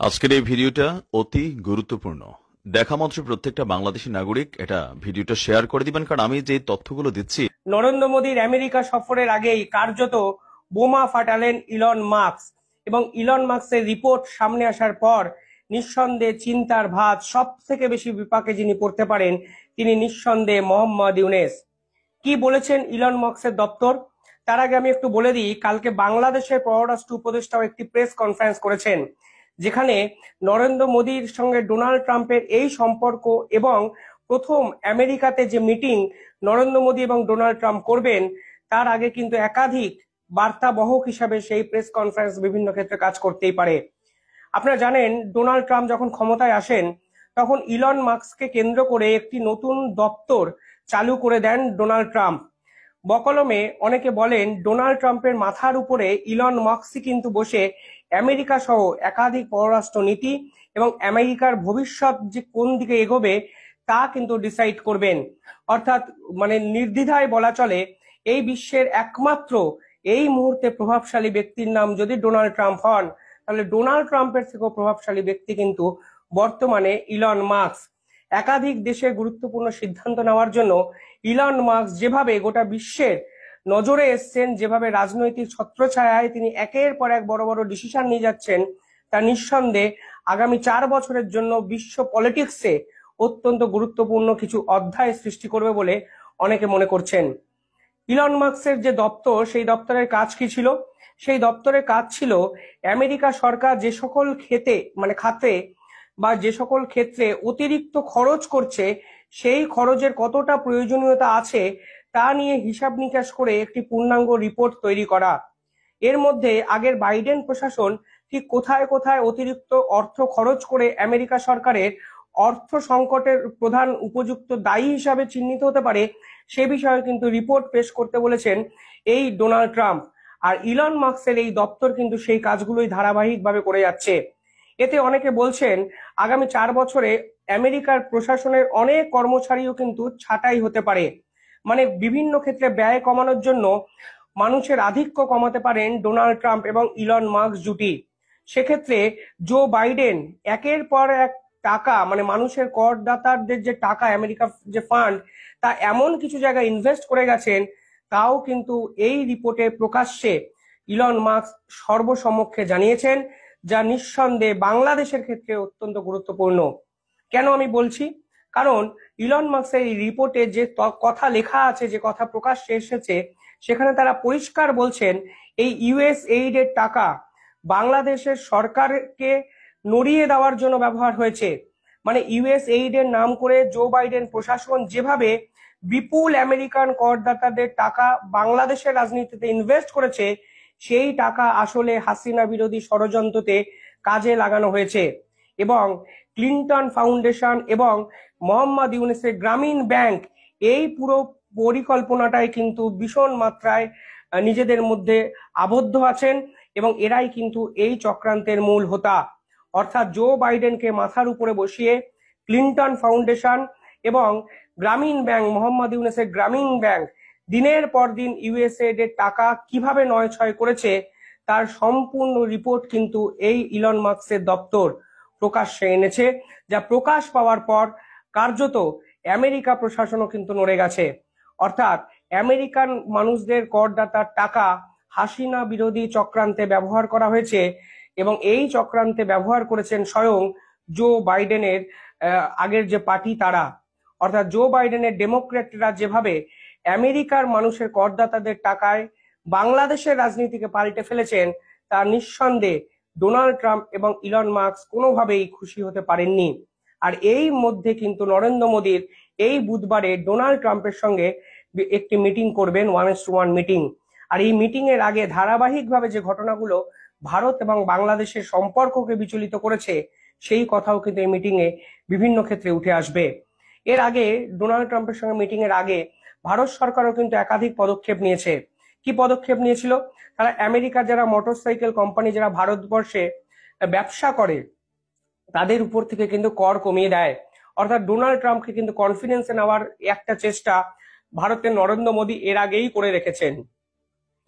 আজকের এই ভিডিওটা অতি গুরুত্বপূর্ণ। দেখা মাত্র প্রত্যেকটা বাংলাদেশী নাগরিক এটা ভিডিওটা শেয়ার করে দিবেন, কারণ আমি যে তথ্যগুলো দিচ্ছি। নরেন্দ্র মোদীর আমেরিকা সফরের আগেই কার্যত বোমা ফাটালেন ইলন মাস্ক, এবং ইলন মাস্কের রিপোর্ট সামনে আসার পর নিঃসন্দেহে চিন্তার ভাঁজ সব থেকে বেশি বিপাকে যিনি পড়তে পারেন তিনি নিঃসন্দেহে মোহাম্মদ ইউনেস। কি বলেছেন ইলন মাস্কের দপ্তর, তার আগে আমি একটু বলে দিই, কালকে বাংলাদেশের পররাষ্ট্র উপদেষ্টাও একটি প্রেস কনফারেন্স করেছেন, যেখানে নরেন্দ্র মোদীর সঙ্গে ডোনাল্ড ট্রাম্পের এই সম্পর্ক এবং প্রথম আমেরিকাতে যে মিটিং নরেন্দ্র মোদী এবং ডোনাল্ড ট্রাম্প করবেন তার আগে কিন্তু একাধিক বার্তাবহক হিসাবে সেই প্রেস কনফারেন্স বিভিন্ন ক্ষেত্রে কাজ করতেই পারে। আপনারা জানেন, ডোনাল্ড ট্রাম্প যখন ক্ষমতায় আসেন তখন ইলন মাস্ককে কেন্দ্র করে একটি নতুন দপ্তর চালু করে দেন ডোনাল্ড ট্রাম্প। বকলমে অনেকে বলেন ডোনাল্ড ট্রাম্পের মাথার উপরে ইলন মাস্কই কিন্তু বসে আমেরিকা সহ একাধিক পররাষ্ট্র নীতি এবং আমেরিকার ভবিষ্যৎ যে কোন দিকে এগোবে তা কিন্তু ডিসাইড করবেন। অর্থাৎ নির্দ্বিধায় বলা চলে এই বিশ্বের একমাত্র এই মুহূর্তে প্রভাবশালী ব্যক্তির নাম যদি ডোনাল্ড ট্রাম্প হন, তাহলে ডোনাল্ড ট্রাম্পের থেকেও প্রভাবশালী ব্যক্তি কিন্তু বর্তমানে ইলন মাস্ক। একাধিক দেশে গুরুত্বপূর্ণ সিদ্ধান্ত নেওয়ার জন্য ইলন মাস্ক যেভাবে গোটা বিশ্বের নজরে এসছেন, যেভাবে রাজনৈতিক ছত্রছায়ায় তিনি একের পর এক বড় বড় ডিসিশন নিয়ে যাচ্ছেন, তা নিঃসন্দেহে আগামী 4 বছরের জন্য বিশ্ব পলিটিক্সে অত্যন্ত গুরুত্বপূর্ণ কিছু অধ্যায় সৃষ্টি করবে বলে অনেকে মনে করছেন। ইলন মাস্কের যে দপ্তর, সেই দপ্তরের কাজ কি ছিল? সেই দপ্তরের কাজ ছিল আমেরিকা সরকার যে সকল খাতে বা যে সকল ক্ষেত্রে অতিরিক্ত খরচ করছে সেই খরচের কতটা প্রয়োজনীয়তা আছে তা নিয়ে হিসাব নিকাশ করে একটি পূর্ণাঙ্গ রিপোর্ট তৈরি করা। এর মধ্যে আগের বাইডেন প্রশাসন ঠিক কোথায় কোথায় অতিরিক্ত অর্থ খরচ করে আমেরিকা সরকারের অর্থ সংকটের প্রধান উপযুক্ত দায়ী হিসাবে চিহ্নিত হতে পারে সে বিষয়ে কিন্তু রিপোর্ট পেশ করতে বলেছেন এই ডোনাল্ড ট্রাম্প। আর ইলন মাস্কের এই দপ্তর কিন্তু সেই কাজগুলোই ধারাবাহিকভাবে করে যাচ্ছে। এতে অনেকে বলছেন আগামী 4 বছরে আমেরিকার প্রশাসনের অনেক কর্মচারীও কিন্তু ছাঁটাই হতে পারে। বিভিন্ন ক্ষেত্রে ব্যয় কমানোর জন্য মানুষের আধিক্য কমাতে পারেন ডোনাল্ড ট্রাম্প এবং ইলন মাস্ক জুটি। সেক্ষেত্রে জো বাইডেন একের পর এক টাকা, মানুষের করদাতাদের যে টাকা, আমেরিকা যে ফান্ড, তা এমন কিছু জায়গায় ইনভেস্ট করে গেছেন তাও কিন্তু এই রিপোর্টে প্রকাশ্যে ইলন মাস্ক সর্বসমক্ষে জানিয়েছেন, যা নিঃসন্দেহে বাংলাদেশের ক্ষেত্রে অত্যন্ত গুরুত্বপূর্ণ। কেন আমি বলছি? কারণ ইলন মাস্কের এই রিপোর্টে যে কথা লেখা আছে, যে কথা প্রকাশ্যে এসেছে, সেখানে তারা পরিষ্কার বলছেন এই ইউএস এইডের টাকা বাংলাদেশের সরকারকে নড়িয়ে দেওয়ার জন্য ব্যবহার হয়েছে। ইউএস এইডের নাম করে জো বাইডেন প্রশাসন যেভাবে বিপুল আমেরিকান করদাতাদের টাকা বাংলাদেশের রাজনীতিতে ইনভেস্ট করেছে, সেই টাকা আসলে হাসিনা বিরোধী ষড়যন্ত্রতে কাজে লাগানো হয়েছে। এবং ক্লিন্টন ফাউন্ডেশন এবং মোহাম্মদ ইউনুসের গ্রামীণ ব্যাংক এই পুরো পরিকল্পনাটাই কিন্তু ভীষণ মাত্রায় নিজেদের মধ্যে আবদ্ধ আছেন, এবং এরাই কিন্তু এই চক্রান্তের মূল হোতা। অর্থাৎ জো বাইডেনকে মাথার উপরে বসিয়ে ক্লিন্টন ফাউন্ডেশন এবং গ্রামীণ ব্যাংক, মোহাম্মদ ইউনুসের গ্রামীণ ব্যাংক দিনের পর দিন ইউএসএইড এর টাকা কিভাবে নয় ছয় করেছে তার সম্পূর্ণ রিপোর্ট কিন্তু এই ইলন মাস্কের দপ্তর প্রকাশ্যে এনেছে, যা প্রকাশ পাওয়ার পর কার্যত আমেরিকা প্রশাসনও কিন্তু নড়ে গেছে। অর্থাৎ আমেরিকান মানুষদের করদাতার টাকা হাসিনা বিরোধী চক্রান্তে ব্যবহার করা হয়েছে, এবং এই চক্রান্তে ব্যবহার করেছেন স্বয়ং জো বাইডেনের আগের যে পার্টি তারা। অর্থাৎ জো বাইডেনের ডেমোক্রেটরা যেভাবে আমেরিকার মানুষের করদাতাদের টাকায় বাংলাদেশের রাজনীতিকে পাল্টে ফেলেছেন, তা নিঃসন্দেহে ডোনাল্ড ট্রাম্প এবং ইলন মাস্ক কোনোভাবেই খুশি হতে পারেননি। আর এই মধ্যে কিন্তু নরেন্দ্র মোদীর এই বুধবারে ডোনাল্ড ট্রাম্পের সঙ্গে একটি মিটিং করবেন, 1:1 মিটিং। আর এই মিটিং এর আগে ধারাবাহিকভাবে যে ঘটনাগুলো ভারত এবং বাংলাদেশের সম্পর্ককে বিচলিত করেছে সেই কথাও কিন্তু এই মিটিং এ বিভিন্ন ক্ষেত্রে উঠে আসবে। এর আগে ডোনাল্ড ট্রাম্পের সঙ্গে মিটিং এর আগে ভারত সরকারও কিন্তু একাধিক পদক্ষেপ নিয়েছে। কি পদক্ষেপ নিয়েছিল? তারা আমেরিকার যারা মোটরসাইকেল কোম্পানি যারা ভারতবর্ষে ব্যবসা করে তাদের উপর থেকে কিন্তু কর কমিয়ে দেয়। অর্থাৎ ডোনাল্ড ট্রাম্পকে কিন্তু কনফিডেন্সে নেওয়ার একটা চেষ্টা ভারতের নরেন্দ্র মোদী এর আগেই করে রেখেছেন।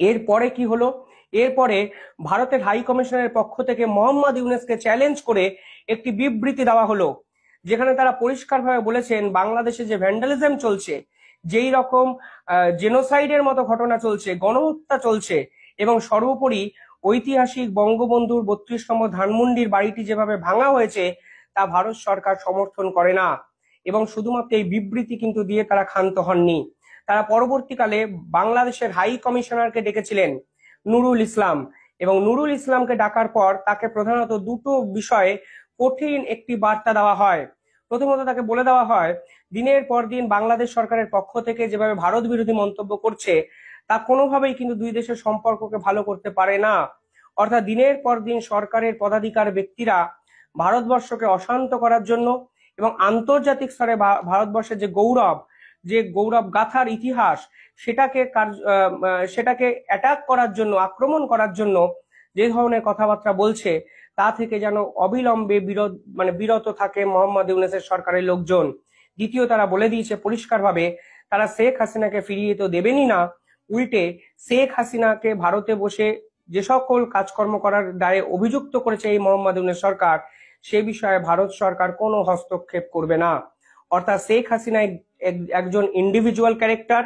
এরপরে কি হলো? এরপরে ভারতের হাই কমিশনের পক্ষ থেকে মোহাম্মদ ইউনূসকে চ্যালেঞ্জ করে একটি বিবৃতি দেওয়া হলো, যেখানে তারা পরিষ্কারভাবে বলেছেন বাংলাদেশে যে ভ্যান্ডালিজম চলছে, যেই রকম জেনোসাইডের মতো ঘটনা চলছে, গণহত্যা চলছে, এবং সর্বোপরি ঐতিহাসিক বঙ্গবন্ধুর 32তম ধানমন্ডির বাড়িটি যেভাবে ভাঙা হয়েছে তা ভারত সরকার সমর্থন করে না। এবং শুধুমাত্র এই বিবৃতি কিন্তু দিয়ে তারা ক্ষান্ত হননি। তারা পরবর্তীকালে বাংলাদেশের হাই কমিশনারকে ডেকেছিলেন, নুরুল ইসলাম, এবং নুরুল ইসলামকে ডাকার পর তাকে প্রধানত দুটো বিষয়ে কঠিন একটি বার্তা দেওয়া হয়। প্রথমত তাকে বলে দেওয়া হয় দিনের পর দিন বাংলাদেশ সরকারের পক্ষ থেকে যেভাবে ভারত বিরোধী মন্তব্য করছে তা কোনোভাবেই কিন্তু দুই দেশের সম্পর্ককে ভালো করতে পারে না। অর্থাৎ দিনের পর দিন সরকারের পদাধিকার ব্যক্তিরা ভারতবর্ষকে অশান্ত করার জন্য এবং আন্তর্জাতিক স্তরে ভারতবর্ষের যে গৌরব গাথার ইতিহাস সেটাকে অ্যাটাক করার জন্য, আক্রমণ করার জন্য যে ধরনের কথাবার্তা বলছে তা থেকে যেন অবিলম্বে বিরত থাকে মোহাম্মদ ইউনূসের সরকারের লোকজন। দ্বিতীয়, তারা বলে দিয়েছে পরিষ্কারভাবে তারা শেখ হাসিনাকে ফিরিয়ে তো দেবেনই না, উল্টে শেখ হাসিনাকে ভারতে বসে যে সকল কাজকর্ম করার দায়ে অভিযুক্ত করেছে এই মোহাম্মদ ইউনূস সরকার, সে বিষয়ে ভারত সরকার কোনো হস্তক্ষেপ করবে না। অর্থাৎ শেখ হাসিনা একজন ইন্ডিভিজুয়াল ক্যারেক্টার।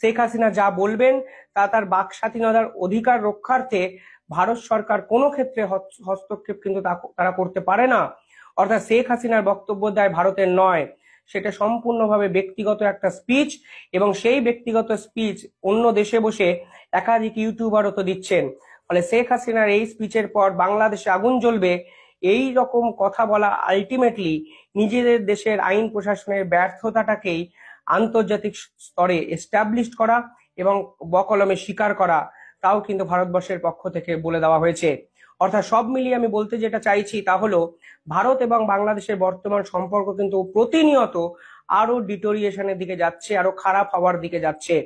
শেখ হাসিনা যা বলবেন তা তার বাক স্বাধীনতার অধিকার রক্ষার্থে ভারত সরকার কোনো ক্ষেত্রে হস্তক্ষেপ কিন্তু তারা করতে পারে না। অর্থাৎ শেখ হাসিনার বক্তব্য দেয় ভারতের নয়, সেটা সম্পূর্ণভাবে ব্যক্তিগত একটা স্পিচ, এবং সেই ব্যক্তিগত স্পিচ অন্য দেশে বসে একাধিক ইউটিউবারও তো দিচ্ছেন। ফলে শেখ হাসিনার এই স্পিচের পর বাংলাদেশে আগুন জ্বলবে, এই রকম কথা বলা আলটিমেটলি নিজেদের দেশের আইন প্রশাসনের ব্যর্থতাটাকেই আন্তর্জাতিক স্তরে এস্টাবলিশ করা এবং বকলমে স্বীকার করা, তাও কিন্তু ভারতবর্ষের পক্ষ থেকে বলে দেওয়া হয়েছে। অর্থাৎ সব মিলিয়ে আমি বলতে যেটা চাইছি তা হলো ভারত এবং বাংলাদেশের বর্তমান সম্পর্ক কিন্তু প্রতিনিয়ত আরো ডিটোরিয়েশনের দিকে যাচ্ছে, আরো খারাপ হওয়ার দিকে যাচ্ছে।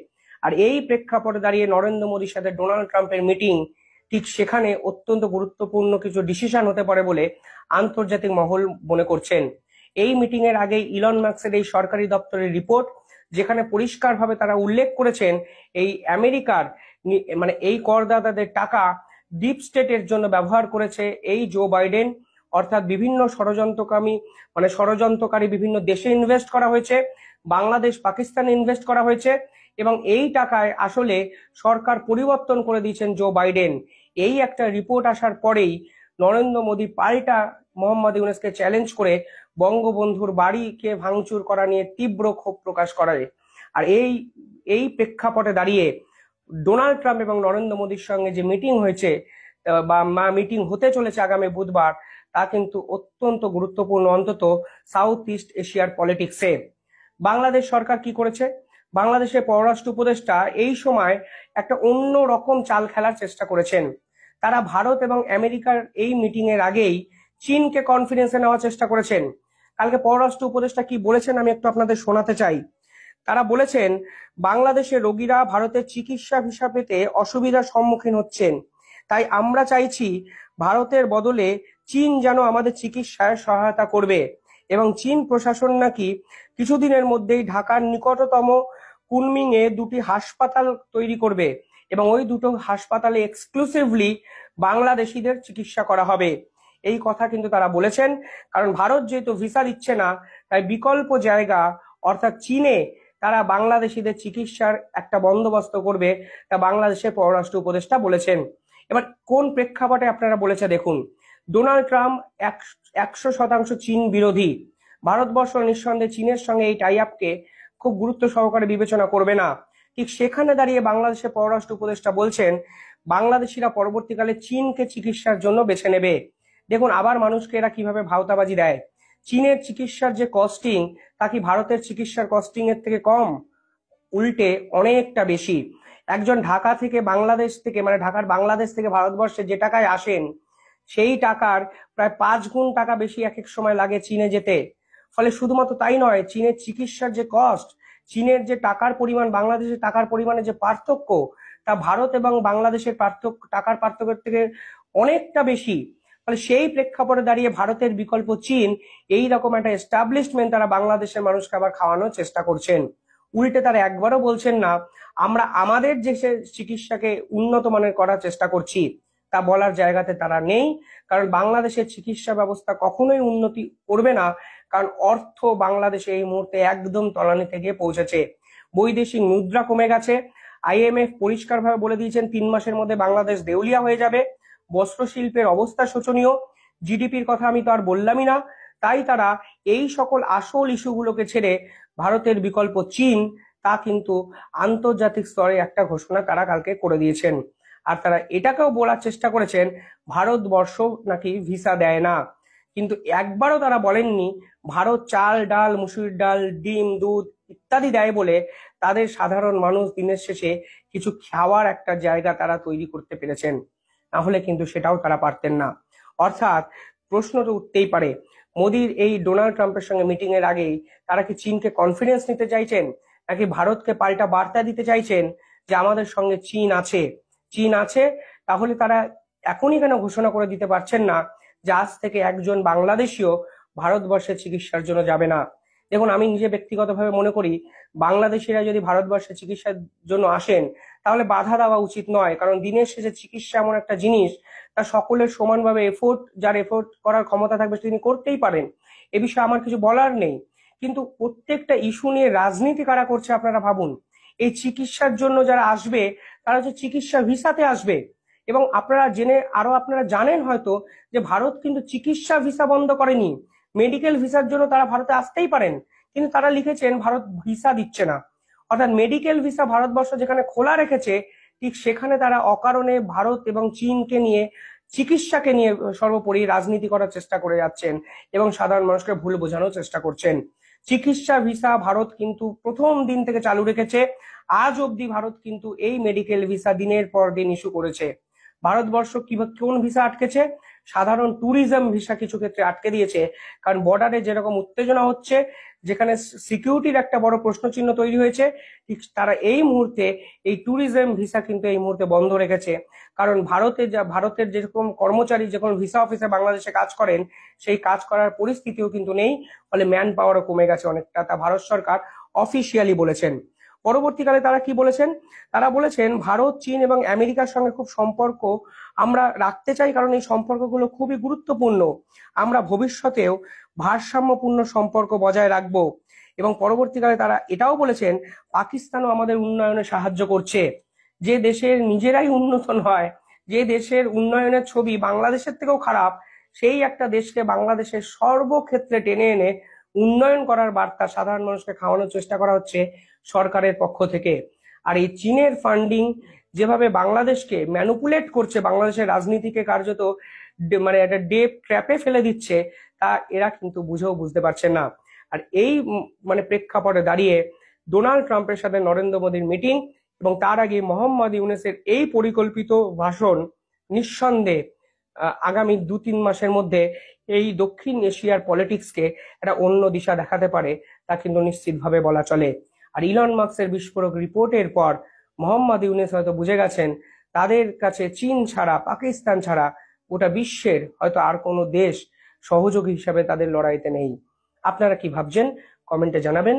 আর এই প্রেক্ষাপটে দাঁড়িয়ে নরেন্দ্র মোদীর সাথে ডোনাল্ড ট্রাম্পের মিটিং, ঠিক সেখানে অত্যন্ত গুরুত্বপূর্ণ কিছু ডিসিশন হতে পারে বলে আন্তর্জাতিক মহল মনে করছেন। এই মিটিং এর আগে ইলন মাস্কের এই সরকারি দপ্তরের রিপোর্ট, যেখানে পরিষ্কারভাবে তারা উল্লেখ করেছেন এই আমেরিকার এই করদাতাদের টাকা ডিপ স্টেটের জন্য ব্যবহার করেছে এই জো বাইডেন। অর্থাৎ বিভিন্ন ষড়যন্ত্রকারী বিভিন্ন দেশে ইনভেস্ট করা হয়েছে, বাংলাদেশ পাকিস্তানে ইনভেস্ট করা হয়েছে, এবং এই টাকায় আসলে সরকার পরিবর্তন করে দিয়েছেন জো বাইডেন। এই একটা রিপোর্ট আসার পরেই নরেন্দ্র মোদী পাল্টা মোহাম্মদ ইউনূসকে চ্যালেঞ্জ করে বঙ্গবন্ধুর বাড়িকে ভাঙচুর করা নিয়ে তীব্র ক্ষোভ প্রকাশ করে। আর এই প্রেক্ষাপটে দাঁড়িয়ে ডোনাল্ড ট্রাম্প এবং নরেন্দ্র মোদীর সঙ্গে যে মিটিং হয়েছে বা মিটিং হতে চলেছে আগামী বুধবার, তা কিন্তু অত্যন্ত গুরুত্বপূর্ণ, অন্তত সাউথ ইস্ট এশিয়ার পলিটিক্সে। বাংলাদেশ সরকার কি করেছে? বাংলাদেশের পররাষ্ট্র উপদেষ্টা এই সময় একটা অন্য রকম চাল খেলার চেষ্টা করেছেন। তারা ভারত এবং আমেরিকার এই মিটিং এর আগেই চীনকে কনফিডেন্সে নেওয়ার চেষ্টা করেছেন। কালকে পররাষ্ট্র উপদেষ্টা কি বলেছেন আমি একটু আপনাদের শোনাতে চাই। তারা বলেছেন বাংলাদেশের রোগীরা ভারতের চিকিৎসা ভিসা পেতে অসুবিধার সম্মুখীন হচ্ছেন, তাই আমরা চাইছি ভারতের বদলে চীন যেন আমাদের চিকিৎসায় সহায়তা করবে, এবং চীন প্রশাসন নাকি কিছুদিনের মধ্যেই ঢাকার নিকটতম কুনমিং এ দুটি হাসপাতাল তৈরি করবে, এবং ওই দুটো হাসপাতালে এক্সক্লুসিভলি বাংলাদেশিদের চিকিৎসা করা হবে। এই কথা কিন্তু তারা বলেছেন, কারণ ভারত যেহেতু ভিসা দিচ্ছে না, তাই বিকল্প জায়গা অর্থাৎ চীনে তারা বাংলাদেশিদের চিকিৎসার একটা বন্দোবস্ত করবে, তা বাংলাদেশের পররাষ্ট্র উপদেষ্টা বলেছেন। এবার কোন প্রেক্ষাপটে আপনারা বলেছে দেখুন। ডোনাল্ড ট্রাম্প 100% চীন বিরোধী। ভারতবর্ষ নিঃসন্দেহে চীনের সঙ্গে এই টাই আপকে খুব গুরুত্ব সহকারে বিবেচনা করবে না। ঠিক সেখানে দাঁড়িয়ে বাংলাদেশের পররাষ্ট্র উপদেষ্টা বলছেন বাংলাদেশিরা পরবর্তীকালে চীনকে চিকিৎসার জন্য বেছে নেবে। দেখুন আবার মানুষকে এরা কিভাবে ভাওতাবাজি দেয়। চীনের চিকিৎসার যে কস্টিং তা কি ভারতের চিকিৎসার কস্টিং এর থেকে কম? উল্টে অনেকটা বেশি। একজন ঢাকা থেকে বাংলাদেশ থেকে ঢাকার বাংলাদেশ থেকে ভারতবর্ষে যে টাকায় আসেন, সেই টাকার প্রায় 5 গুণ টাকা বেশি এক এক সময় লাগে চীনে যেতে। ফলে শুধুমাত্র তাই নয়, চীনের চিকিৎসার যে কস্ট, চীনের যে টাকার পরিমাণ, বাংলাদেশের টাকার পরিমাণে যে পার্থক্য, তা ভারত এবং বাংলাদেশের টাকার পার্থক্যের থেকে অনেকটা বেশি। ফলে সেই প্রেক্ষাপটে দাঁড়িয়ে ভারতের বিকল্প চীন, এই রকম একটা এস্টাবলিশমেন্ট তারা বাংলাদেশের মানুষকে আবার খাওয়ানোর চেষ্টা করছেন। উল্টে তারা একবারও বলছেন না আমরা আমাদের দেশের চিকিৎসাকে উন্নত মানের করার চেষ্টা করছি। তা বলার জায়গাতে তারা নেই, কারণ বাংলাদেশের চিকিৎসা ব্যবস্থা কখনোই উন্নতি করবে না, কারণ অর্থ বাংলাদেশে এই মুহূর্তে একদম তলানিতে গিয়ে পৌঁছেছে। বৈদেশিক মুদ্রা কমে গেছে। IMF পরিষ্কারভাবে বলে দিয়েছেন 3 মাসের মধ্যে বাংলাদেশ দেউলিয়া হয়ে যাবে। বস্ত্র শিল্পের অবস্থা শোচনীয়। জিডিপির কথা আমি তো আর বললামই না। তাই তারা এই সকল আসল ইস্যুগুলোকে ছেড়ে ভারতের বিকল্প চীন, তা কিন্তু আন্তর্জাতিক স্তরে একটা ঘোষণা তারা কালকে করে দিয়েছেন। আর তারা এটাকেও বলার চেষ্টা করেছেন ভারতবর্ষ নাকি ভিসা দেয় না, কিন্তু একবারও তারা বলেননি ভারত চাল ডাল মুসুরির ডাল ডিম দুধ ইত্যাদি দেয় বলে তাদের সাধারণ মানুষ দিনের শেষে কিছু খাওয়ার একটা জায়গা তারা তৈরি করতে পেরেছেন। না হলে কিন্তু সেটাও তারা পারতেন না। অর্থাৎ প্রশ্ন তো উঠতেই পারে, মোদির এই ডোনাল্ড ট্রাম্পের সঙ্গে মিটিং এর আগেই তারা কি চীনকে কনফিডেন্স নিতে চাইছেন, নাকি ভারতকে পাল্টা বার্তা দিতে চাইছেন যে আমাদের সঙ্গে চীন আছে? চীন আছে, তাহলে তারা এখনই কেন ঘোষণা করে দিতে পারছেন না যে আজ থেকে একজন বাংলাদেশীও ভারতবর্ষে চিকিৎসার জন্য যাবে না? দেখুন, আমি নিজে ব্যক্তিগতভাবে মনে করি বাংলাদেশিরা যদি ভারতবর্ষে চিকিৎসার জন্য আসেন তাহলে বাধা দেওয়া উচিত নয়, কারণ দিনের শেষে চিকিৎসা এমন একটা জিনিস, তা সকলের সমানভাবে যার এফোর্ট করার ক্ষমতা থাকবে তিনি করতেই পারেন। এ বিষয়ে আমার কিছু বলার নেই, কিন্তু প্রত্যেকটা ইস্যু নিয়ে রাজনীতি কারা করছে আপনারা ভাবুন। এই চিকিৎসার জন্য যারা আসবে তারা হচ্ছে চিকিৎসা ভিসাতে আসবে, এবং আপনারা জানেন হয়তো যে ভারত কিন্তু চিকিৎসা ভিসা বন্ধ করেনি। মেডিকেল ভিসার জন্য তারা ভারতে আসতেই পারেন, কিন্তু তারা লিখেছেন ভারত ভিসা দিচ্ছে না। অর্থাৎ মেডিকেল ভিসা ভারতবর্ষ যেখানে খোলা রেখেছে, ঠিক সেখানে তারা অকারণে ভারত এবং চীনকে নিয়ে, চিকিৎসাকে নিয়ে সর্বোপরি রাজনীতি করার চেষ্টা করে যাচ্ছেন এবং সাধারণ মানুষকে ভুল বোঝানোর চেষ্টা করছেন। চিকিৎসা ভিসা ভারত কিন্তু প্রথম দিন থেকে চালু রেখেছে। আজ অবধি ভারত কিন্তু এই মেডিকেল ভিসা দিনের পর দিন ইস্যু করেছে। ভারতবর্ষ কোন ভিসা আটকেছে? সাধারণ ট্যুরিজম ভিসা কিছু ক্ষেত্রে আটকে দিয়েছে, কারণ বর্ডারে যেরকম উত্তেজনা হচ্ছে, যেখানে সিকিউরিটির একটা বড় প্রশ্নচিহ্ন তৈরি হয়েছে, ঠিক তারা এই মুহূর্তে এই ট্যুরিজম ভিসা কিন্তু এই মুহূর্তে বন্ধ রেখেছে। কারণ ভারতের যেরকম কর্মচারী যখন ভিসা অফিসে বাংলাদেশে কাজ করেন, সেই কাজ করার পরিস্থিতিও কিন্তু নেই, ফলে ম্যান পাওয়ারও কমে গেছে অনেকটা, তা ভারত সরকার অফিসিয়ালি বলেছেন। পরবর্তীকালে তারা কি বলেছেন? তারা বলেছেন ভারত চীন এবং আমেরিকার সঙ্গে খুব সম্পর্ক আমরা রাখতে চাই, কারণ এই সম্পর্কগুলো খুবই গুরুত্বপূর্ণ। আমরা ভবিষ্যতেও ভারসাম্যপূর্ণ সম্পর্ক বজায় রাখবো। এবং পরবর্তীকালে তারা এটাও বলেছেন পাকিস্তানও আমাদের উন্নয়নে সাহায্য করছে। যে দেশের নিজেরাই উন্নত নয়, যে দেশের উন্নয়নের ছবি বাংলাদেশের থেকেও খারাপ, সেই একটা দেশকে বাংলাদেশের সর্বক্ষেত্রে টেনে এনে উন্নয়ন করার বার্তা সাধারণ মানুষকে খাওয়ানোর চেষ্টা করা হচ্ছে সরকারের পক্ষ থেকে। আর এই চীনের ফান্ডিং যেভাবে বাংলাদেশকে ম্যানুপুলেট করছে, বাংলাদেশের রাজনীতিকে কার্যত মানে একটা ডেপ ট্র্যাপে ফেলে দিচ্ছে, তা এরা কিন্তু বুঝতে পারছেন না। আর এই মানে প্রেক্ষাপটে দাঁড়িয়ে ডোনাল্ড ট্রাম্পের সাথে নরেন্দ্র মোদীর মিটিং এবং তার আগে মোহাম্মদ ইউনূসের এই পরিকল্পিত ভাষণ নিঃসন্দেহে আগামী 2-3 মাসের মধ্যে এই দক্ষিণ এশিয়ার পলিটিক্সকে একটা অন্য দিশা দেখাতে পারে, তা কিন্তু নিশ্চিতভাবে বলা চলে। আর ইলন মাস্কের বিস্ফোরক রিপোর্টের পর মোহাম্মদ ইউনূস হয়তো বুঝে গেছেন তাদের কাছে চীন ছাড়া, পাকিস্তান ছাড়া গোটা বিশ্বের হয়তো আর কোনো দেশ সহযোগী হিসাবে তাদের লড়াইতে নেই। আপনারা কি ভাবছেন কমেন্টে জানাবেন।